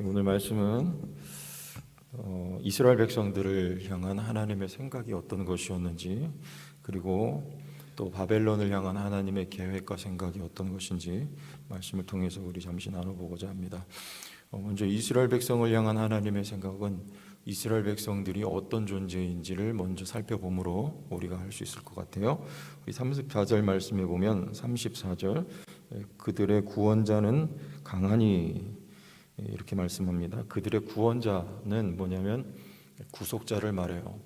오늘 말씀은 이스라엘 백성들을 향한 하나님의 생각이 어떤 것이었는지, 그리고 또 바벨론을 향한 하나님의 계획과 생각이 어떤 것인지 말씀을 통해서 우리 잠시 나눠보고자 합니다. 먼저 이스라엘 백성을 향한 하나님의 생각은 이스라엘 백성들이 어떤 존재인지를 먼저 살펴보므로 우리가 할 수 있을 것 같아요. 우리 34절 말씀에 보면 34절 그들의 구원자는 강하니 이렇게 말씀합니다. 그들의 구원자는 뭐냐면 구속자를 말해요.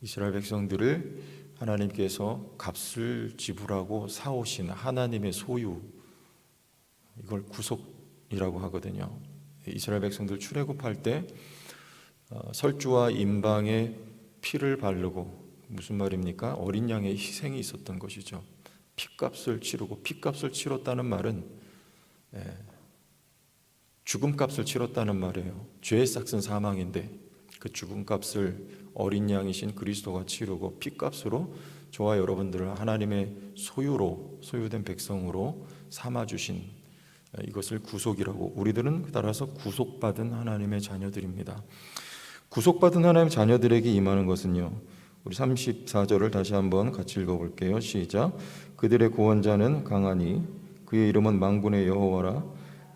이스라엘 백성들을 하나님께서 값을 지불하고 사오신 하나님의 소유, 이걸 구속이라고 하거든요. 이스라엘 백성들 출애굽할 때 설주와 임방의 피를 바르고, 무슨 말입니까? 어린 양의 희생이 있었던 것이죠. 피값을 치르고, 피값을 치렀다는 말은 죽음값을 치렀다는 말이에요. 죄의 삭은 사망인데 그 죽음값을 어린 양이신 그리스도가 치르고 피값으로 저와 여러분들을 하나님의 소유된 백성으로 삼아주신, 이것을 구속이라고, 우리들은 따라서 구속받은 하나님의 자녀들입니다. 구속받은 하나님의 자녀들에게 임하는 것은요, 우리 34절을 다시 한번 같이 읽어볼게요. 시작. 그들의 구원자는 강하니 그의 이름은 만군의 여호와라.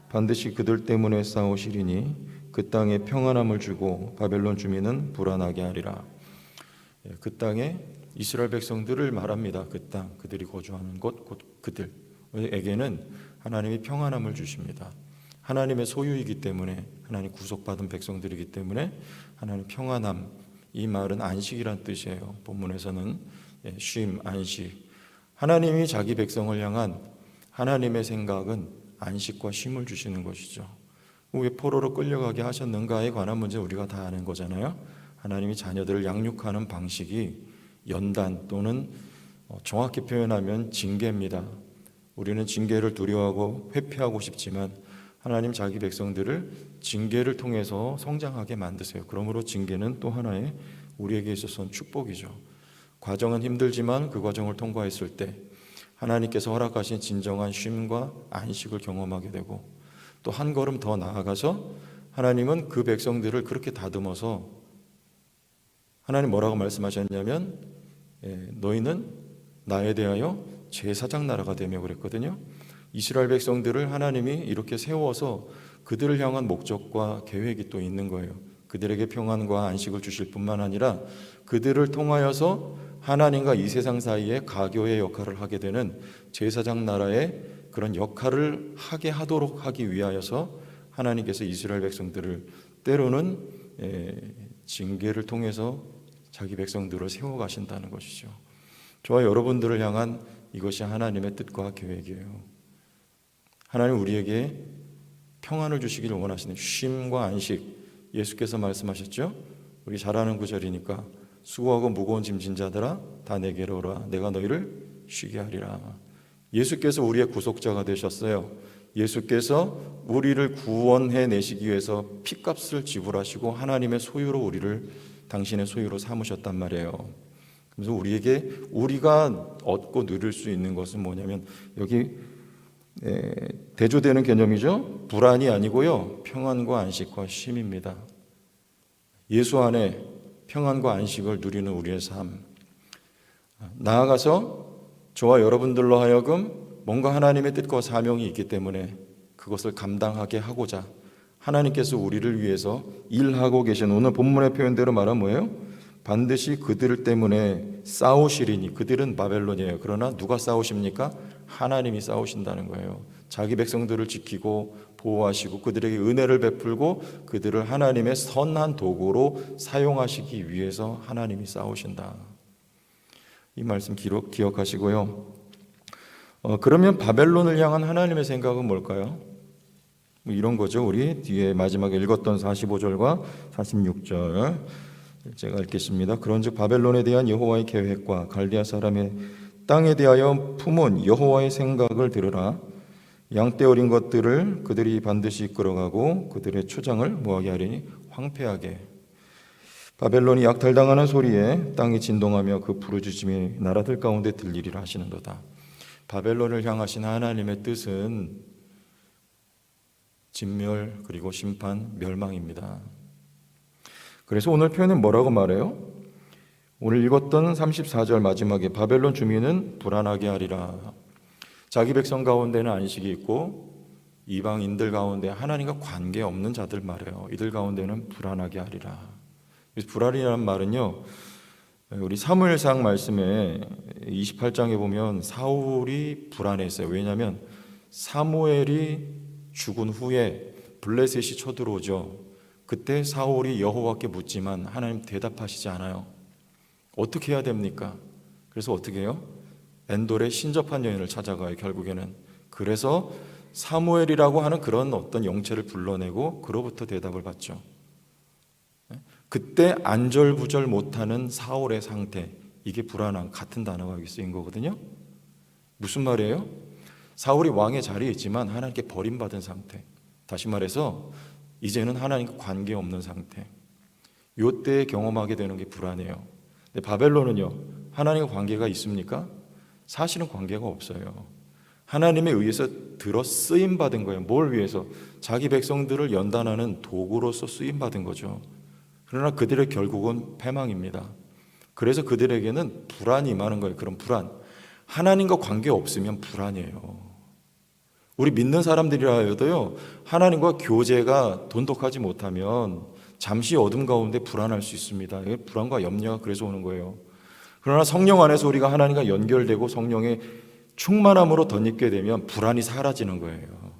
반드시 그들 때문에 싸우시리니 그 땅에 평안함을 주고 바벨론 주민은 불안하게 하리라. 그 땅에 이스라엘 백성들을 말합니다. 그 땅, 그들이 거주하는 곳, 곧 그들에게는 하나님이 평안함을 주십니다. 하나님의 소유이기 때문에, 하나님 구속받은 백성들이기 때문에 하나님 평안함, 이 말은 안식이란 뜻이에요. 본문에서는 쉼, 안식. 하나님이 자기 백성을 향한 하나님의 생각은 안식과 쉼을 주시는 것이죠. 왜 포로로 끌려가게 하셨는가에 관한 문제 우리가 다 아는 거잖아요. 하나님이 자녀들을 양육하는 방식이 연단 또는 정확히 표현하면 징계입니다. 우리는 징계를 두려워하고 회피하고 싶지만 하나님 자기 백성들을 징계를 통해서 성장하게 만드세요. 그러므로 징계는 또 하나의 우리에게 있어서는 축복이죠. 과정은 힘들지만 그 과정을 통과했을 때 하나님께서 허락하신 진정한 쉼과 안식을 경험하게 되고, 또 한 걸음 더 나아가서 하나님은 그 백성들을 그렇게 다듬어서, 하나님 뭐라고 말씀하셨냐면 너희는 나에 대하여 제사장 나라가 되며 그랬거든요. 이스라엘 백성들을 하나님이 이렇게 세워서 그들을 향한 목적과 계획이 또 있는 거예요. 그들에게 평안과 안식을 주실 뿐만 아니라 그들을 통하여서 하나님과 이 세상 사이에 가교의 역할을 하게 되는 제사장 나라의 그런 역할을 하게 하도록 하기 위하여서 하나님께서 이스라엘 백성들을 때로는 징계를 통해서 자기 백성들을 세워가신다는 것이죠. 저와 여러분들을 향한 이것이 하나님의 뜻과 계획이에요. 하나님 우리에게 평안을 주시기를 원하시는 쉼과 안식, 예수께서 말씀하셨죠. 우리 잘 아는 구절이니까 수고하고 무거운 짐진 자들아 다 내게로 오라 내가 너희를 쉬게 하리라. 예수께서 우리의 구속자가 되셨어요. 예수께서 우리를 구원해 내시기 위해서 피값을 지불하시고 하나님의 소유로 우리를 당신의 소유로 삼으셨단 말이에요. 그래서 우리가 얻고 누릴 수 있는 것은 뭐냐면, 여기 대조되는 개념이죠. 불안이 아니고요, 평안과 안식과 쉼입니다. 예수 안에 평안과 안식을 누리는 우리의 삶, 나아가서 저와 여러분들로 하여금 뭔가 하나님의 뜻과 사명이 있기 때문에 그것을 감당하게 하고자 하나님께서 우리를 위해서 일하고 계신, 오늘 본문의 표현대로 말하면 뭐예요? 반드시 그들 때문에 싸우시리니, 그들은 바벨론이에요. 그러나 누가 싸우십니까? 하나님이 싸우신다는 거예요. 자기 백성들을 지키고 보호하시고 그들에게 은혜를 베풀고 그들을 하나님의 선한 도구로 사용하시기 위해서 하나님이 싸우신다. 이 말씀 기억하시고요. 그러면 바벨론을 향한 하나님의 생각은 뭘까요? 이런 거죠. 우리 뒤에 마지막에 읽었던 45절과 46절 제가 읽겠습니다. 그런즉 바벨론에 대한 여호와의 계획과 갈대아 사람의 땅에 대하여 품은 여호와의 생각을 들으라. 양떼 어린 것들을 그들이 반드시 이끌어가고 그들의 초장을 뭐하게 하리니 황폐하게. 바벨론이 약탈당하는 소리에 땅이 진동하며 그 부르짖음이 나라들 가운데 들리리라 하시는도다. 바벨론을 향하신 하나님의 뜻은 진멸 그리고 심판, 멸망입니다. 그래서 오늘 표현은 뭐라고 말해요? 오늘 읽었던 34절 마지막에 바벨론 주민은 불안하게 하리라. 자기 백성 가운데는 안식이 있고 이방인들 가운데 하나님과 관계없는 자들 말이에요. 이들 가운데는 불안하게 하리라. 그래서 불안이라는 말은요, 우리 사무엘상 말씀에 28장에 보면 사울이 불안했어요. 왜냐하면 사무엘이 죽은 후에 블레셋이 쳐들어오죠. 그때 사울이 여호와께 묻지만 하나님 대답하시지 않아요. 어떻게 해야 됩니까? 그래서 어떻게 해요? 엔돌의 신접한 여인을 찾아가요. 결국에는. 그래서 사무엘이라고 하는 그런 어떤 영체를 불러내고 그로부터 대답을 받죠. 그때 안절부절 못하는 사울의 상태, 이게 불안한 같은 단어가 여기 쓰인 거거든요. 무슨 말이에요? 사울이 왕의 자리에 있지만 하나님께 버림받은 상태. 다시 말해서 이제는 하나님과 관계없는 상태. 이때 경험하게 되는 게 불안해요. 근데 바벨론은요, 하나님과 관계가 있습니까? 사실은 관계가 없어요. 하나님에 의해서 들어 쓰임 받은 거예요. 뭘 위해서? 자기 백성들을 연단하는 도구로서 쓰임 받은 거죠. 그러나 그들의 결국은 패망입니다. 그래서 그들에게는 불안이 임하는 거예요. 그런 불안. 하나님과 관계 없으면 불안이에요. 우리 믿는 사람들이라 해도요, 하나님과 교제가 돈독하지 못하면 잠시 어둠 가운데 불안할 수 있습니다. 불안과 염려가 그래서 오는 거예요. 그러나 성령 안에서 우리가 하나님과 연결되고 성령의 충만함으로 덧입게 되면 불안이 사라지는 거예요.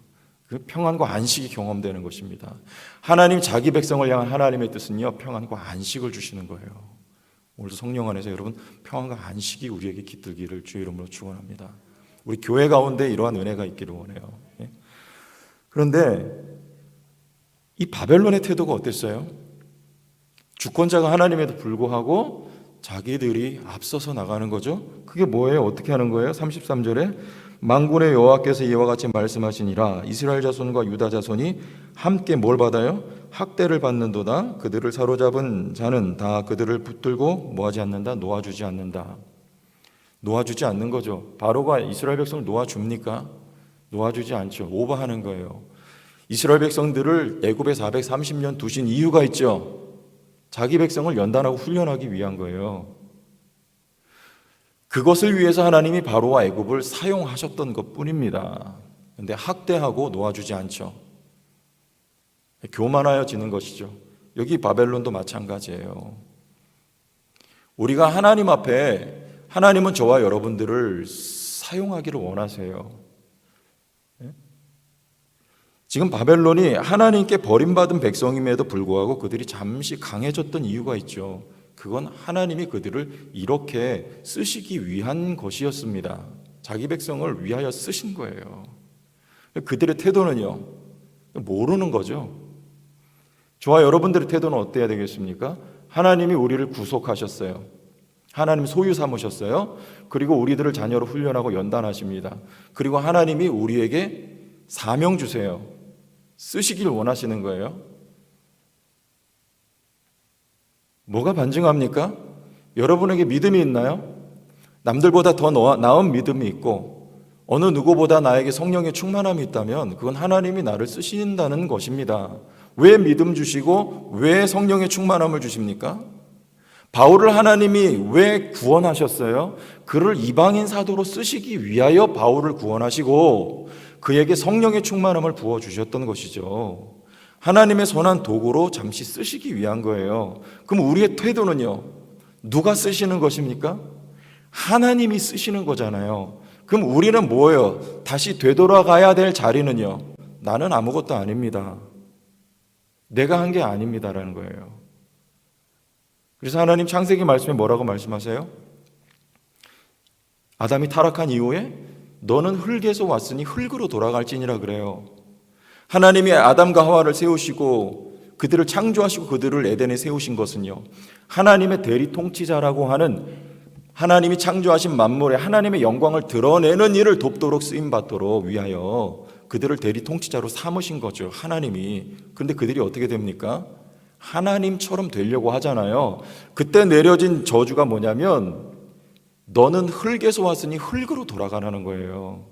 그 평안과 안식이 경험되는 것입니다. 하나님 자기 백성을 향한 하나님의 뜻은요, 평안과 안식을 주시는 거예요. 오늘도 성령 안에서 여러분 평안과 안식이 우리에게 깃들기를 주의 이름으로 축원합니다. 우리 교회 가운데 이러한 은혜가 있기를 원해요. 그런데 이 바벨론의 태도가 어땠어요? 주권자가 하나님에도 불구하고 자기들이 앞서서 나가는 거죠. 그게 뭐예요? 어떻게 하는 거예요? 33절에 만군의 여호와께서 이와 같이 말씀하시니라. 이스라엘 자손과 유다 자손이 함께 뭘 받아요? 학대를 받는도다. 그들을 사로잡은 자는 다 그들을 붙들고 뭐하지 않는다? 놓아주지 않는다. 놓아주지 않는 거죠. 바로가 이스라엘 백성을 놓아줍니까? 놓아주지 않죠. 오버하는 거예요. 이스라엘 백성들을 애굽에 430년 두신 이유가 있죠. 자기 백성을 연단하고 훈련하기 위한 거예요. 그것을 위해서 하나님이 바로와 애굽을 사용하셨던 것뿐입니다. 그런데 학대하고 놓아주지 않죠. 교만하여지는 것이죠. 여기 바벨론도 마찬가지예요. 우리가 하나님 앞에, 하나님은 저와 여러분들을 사용하기를 원하세요. 지금 바벨론이 하나님께 버림받은 백성임에도 불구하고 그들이 잠시 강해졌던 이유가 있죠. 그건 하나님이 그들을 이렇게 쓰시기 위한 것이었습니다. 자기 백성을 위하여 쓰신 거예요. 그들의 태도는요, 모르는 거죠. 저와 여러분들의 태도는 어때야 되겠습니까? 하나님이 우리를 구속하셨어요. 하나님 소유 삼으셨어요. 그리고 우리들을 자녀로 훈련하고 연단하십니다. 그리고 하나님이 우리에게 사명 주세요. 쓰시길 원하시는 거예요. 뭐가 반증합니까? 여러분에게 믿음이 있나요? 남들보다 더 나은 믿음이 있고 어느 누구보다 나에게 성령의 충만함이 있다면 그건 하나님이 나를 쓰신다는 것입니다. 왜 믿음 주시고 왜 성령의 충만함을 주십니까? 바울을 하나님이 왜 구원하셨어요? 그를 이방인 사도로 쓰시기 위하여 바울을 구원하시고 그에게 성령의 충만함을 부어주셨던 것이죠. 하나님의 선한 도구로 잠시 쓰시기 위한 거예요. 그럼 우리의 태도는요, 누가 쓰시는 것입니까? 하나님이 쓰시는 거잖아요. 그럼 우리는 뭐예요? 다시 되돌아가야 될 자리는요, 나는 아무것도 아닙니다. 내가 한 게 아닙니다라는 거예요. 그래서 하나님 창세기 말씀에 뭐라고 말씀하세요? 아담이 타락한 이후에 너는 흙에서 왔으니 흙으로 돌아갈지니라 그래요. 하나님이 아담과 하와를 세우시고 그들을 창조하시고 그들을 에덴에 세우신 것은요, 하나님의 대리 통치자라고 하는 하나님이 창조하신 만물에 하나님의 영광을 드러내는 일을 돕도록 쓰임받도록 위하여 그들을 대리 통치자로 삼으신 거죠. 하나님이. 그런데 그들이 어떻게 됩니까? 하나님처럼 되려고 하잖아요. 그때 내려진 저주가 뭐냐면 너는 흙에서 왔으니 흙으로 돌아가라는 거예요.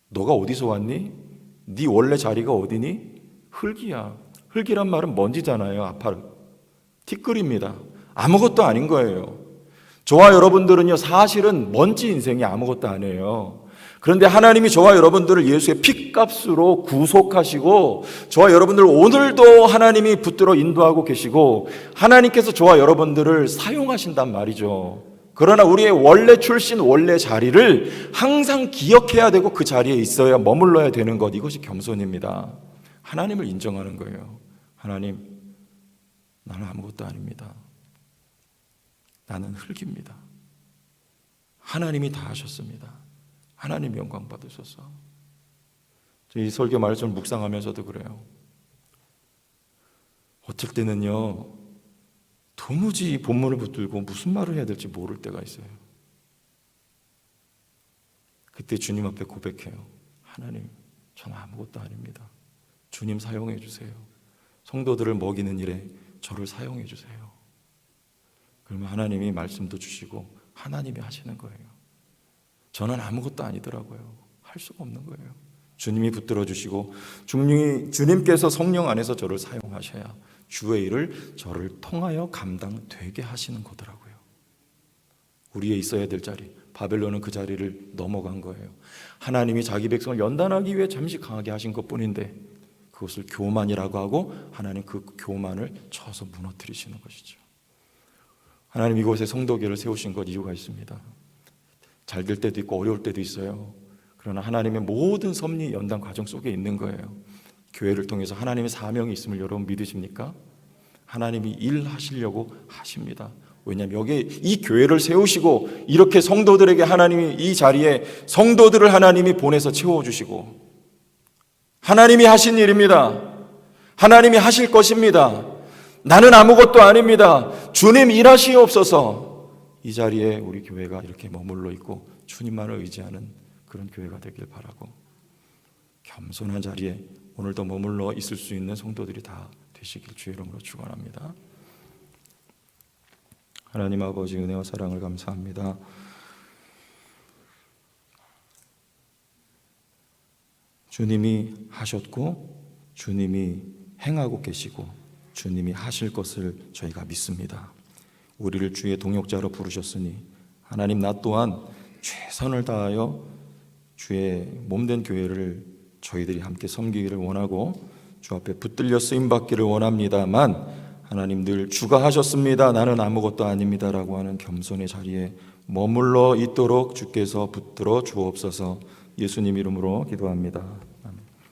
너가 어디서 왔니? 네 원래 자리가 어디니? 흙이야. 흙이란 말은 먼지잖아요. 아파르. 티끌입니다. 아무것도 아닌 거예요. 저와 여러분들은요, 사실은 먼지 인생이 아무것도 아니에요. 그런데 하나님이 저와 여러분들을 예수의 피값으로 구속하시고 저와 여러분들을 오늘도 하나님이 붙들어 인도하고 계시고 하나님께서 저와 여러분들을 사용하신단 말이죠. 그러나 우리의 원래 출신, 원래 자리를 항상 기억해야 되고 그 자리에 있어야 머물러야 되는 것, 이것이 겸손입니다. 하나님을 인정하는 거예요. 하나님, 나는 아무것도 아닙니다. 나는 흙입니다. 하나님이 다 하셨습니다. 하나님 영광 받으소서. 이 설교 말씀을 묵상하면서도 그래요. 어쩔 때는요, 도무지 본문을 붙들고 무슨 말을 해야 될지 모를 때가 있어요. 그때 주님 앞에 고백해요. 하나님, 저는 아무것도 아닙니다. 주님 사용해 주세요. 성도들을 먹이는 일에 저를 사용해 주세요. 그러면 하나님이 말씀도 주시고 하나님이 하시는 거예요. 저는 아무것도 아니더라고요. 할 수가 없는 거예요. 주님이 붙들어 주시고 주님께서 성령 안에서 저를 사용하셔야 주의 일을 저를 통하여 감당되게 하시는 거더라고요. 우리의 있어야 될 자리, 바벨론은 그 자리를 넘어간 거예요. 하나님이 자기 백성을 연단하기 위해 잠시 강하게 하신 것뿐인데 그것을 교만이라고 하고 하나님 그 교만을 쳐서 무너뜨리시는 것이죠. 하나님 이곳에 성도교를 세우신 것 이유가 있습니다. 잘 될 때도 있고 어려울 때도 있어요. 그러나 하나님의 모든 섭리 연단 과정 속에 있는 거예요. 교회를 통해서 하나님의 사명이 있음을 여러분 믿으십니까? 하나님이 일하시려고 하십니다. 왜냐하면 여기 이 교회를 세우시고 이렇게 성도들에게 하나님이 이 자리에 성도들을 하나님이 보내서 채워주시고 하나님이 하신 일입니다. 하나님이 하실 것입니다. 나는 아무것도 아닙니다. 주님 일하시옵소서. 이 자리에 우리 교회가 이렇게 머물러 있고 주님만을 의지하는 그런 교회가 되길 바라고 겸손한 자리에 오늘도 머물러 있을 수 있는 성도들이 다 되시길 주의 이름으로 축원합니다. 하나님 아버지 은혜와 사랑을 감사합니다. 주님이 하셨고 주님이 행하고 계시고 주님이 하실 것을 저희가 믿습니다. 우리를 주의 동역자로 부르셨으니 하나님 나 또한 최선을 다하여 주의 몸된 교회를 저희들이 함께 섬기기를 원하고 주 앞에 붙들려 쓰임받기를 원합니다만 하나님 늘 주가 하셨습니다. 나는 아무것도 아닙니다라고 하는 겸손의 자리에 머물러 있도록 주께서 붙들어 주옵소서. 예수님 이름으로 기도합니다.